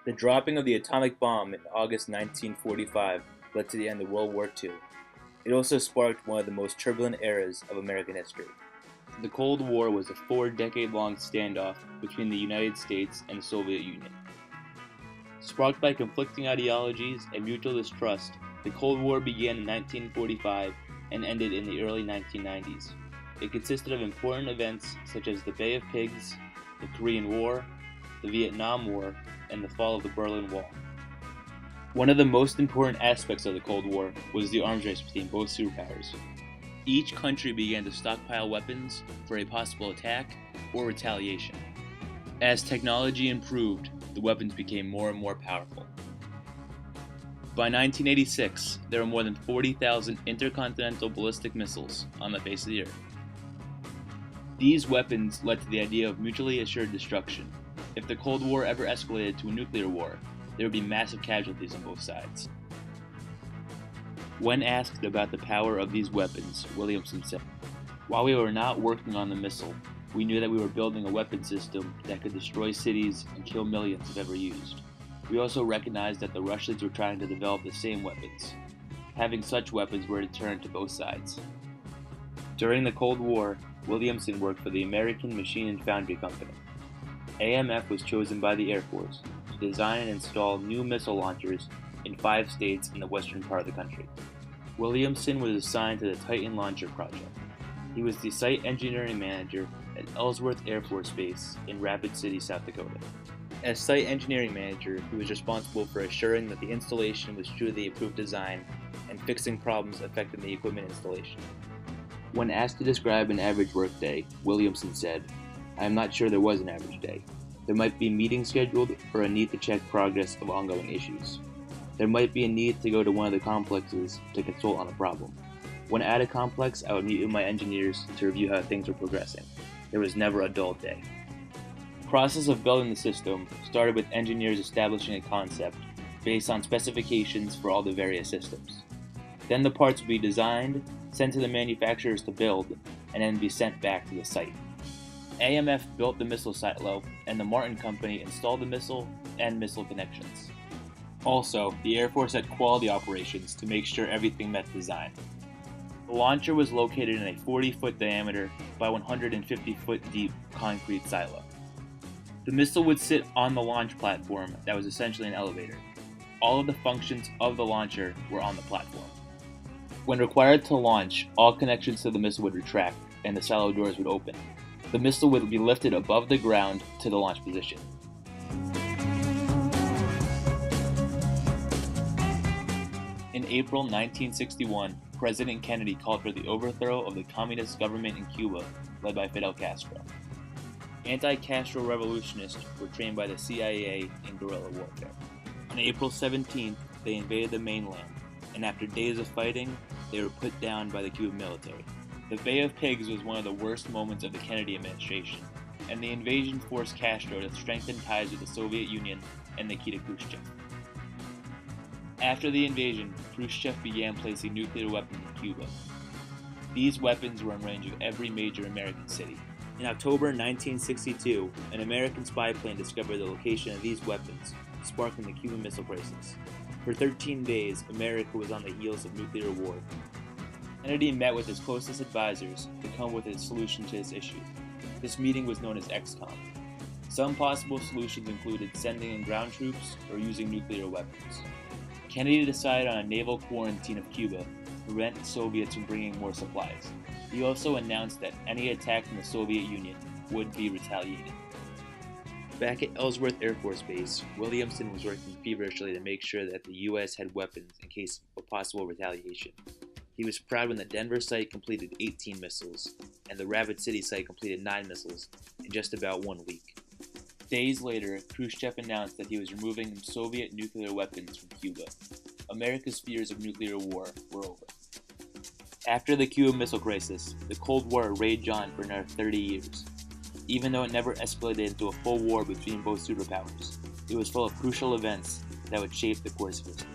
The dropping of the atomic bomb in August 1945 led to the end of World War II. It also sparked one of the most turbulent eras of American history. The Cold War was a 4-decade-long standoff between the United States and the Soviet Union. Sparked by conflicting ideologies and mutual distrust, the Cold War began in 1945 and ended in the early 1990s. It consisted of important events such as the Bay of Pigs, the Korean War, the Vietnam War, and the fall of the Berlin Wall. One of the most important aspects of the Cold War was the arms race between both superpowers. Each country began to stockpile weapons for a possible attack or retaliation. As technology improved, the weapons became more and more powerful. By 1986, there were more than 40,000 intercontinental ballistic missiles on the face of the Earth. These weapons led to the idea of mutually assured destruction. If the Cold War ever escalated to a nuclear war, there would be massive casualties on both sides. When asked about the power of these weapons, Williamson said, "While we were not working on the missile, we knew that we were building a weapon system that could destroy cities and kill millions if ever used. We also recognized that the Russians were trying to develop the same weapons. Having such weapons were a deterrent to both sides." During the Cold War, Williamson worked for the American Machine and Foundry Company. AMF was chosen by the Air Force to design and install new missile launchers in 5 states in the western part of the country. Williamson was assigned to the Titan Launcher Project. He was the site engineering manager at Ellsworth Air Force Base in Rapid City, South Dakota. As site engineering manager, he was responsible for assuring that the installation was true to the approved design and fixing problems affecting the equipment installation. When asked to describe an average workday, Williamson said, "I am not sure there was an average day. There might be meetings scheduled or a need to check progress of ongoing issues. There might be a need to go to one of the complexes to consult on a problem. When at a complex, I would meet with my engineers to review how things were progressing. There was never a dull day." The process of building the system started with engineers establishing a concept based on specifications for all the various systems. Then the parts would be designed, sent to the manufacturers to build, and then be sent back to the site. AMF built the missile silo, and the Martin Company installed the missile and missile connections. Also, the Air Force had quality operations to make sure everything met design. The launcher was located in a 40-foot diameter by 150-foot deep concrete silo. The missile would sit on the launch platform that was essentially an elevator. All of the functions of the launcher were on the platform. When required to launch, all connections to the missile would retract and the silo doors would open. The missile would be lifted above the ground to the launch position. In April 1961, President Kennedy called for the overthrow of the communist government in Cuba, led by Fidel Castro. Anti-Castro revolutionists were trained by the CIA in guerrilla warfare. On April 17th, they invaded the mainland, and after days of fighting, they were put down by the Cuban military. The Bay of Pigs was one of the worst moments of the Kennedy administration, and the invasion forced Castro to strengthen ties with the Soviet Union and Nikita Khrushchev. After the invasion, Khrushchev began placing nuclear weapons in Cuba. These weapons were in range of every major American city. In October 1962, an American spy plane discovered the location of these weapons, sparking the Cuban Missile Crisis. For 13 days, America was on the heels of nuclear war. Kennedy met with his closest advisors to come with a solution to this issue. This meeting was known as XCOM. Some possible solutions included sending in ground troops or using nuclear weapons. Kennedy decided on a naval quarantine of Cuba to prevent the Soviets from bringing more supplies. He also announced that any attack from the Soviet Union would be retaliated. Back at Ellsworth Air Force Base, Williamson was working feverishly to make sure that the U.S. had weapons in case of possible retaliation. He was proud when the Denver site completed 18 missiles, and the Rapid City site completed 9 missiles in just about 1 week. Days later, Khrushchev announced that he was removing Soviet nuclear weapons from Cuba. America's fears of nuclear war were over. After the Cuban Missile Crisis, the Cold War raged on for another 30 years. Even though it never escalated into a full war between both superpowers, it was full of crucial events that would shape the course of history.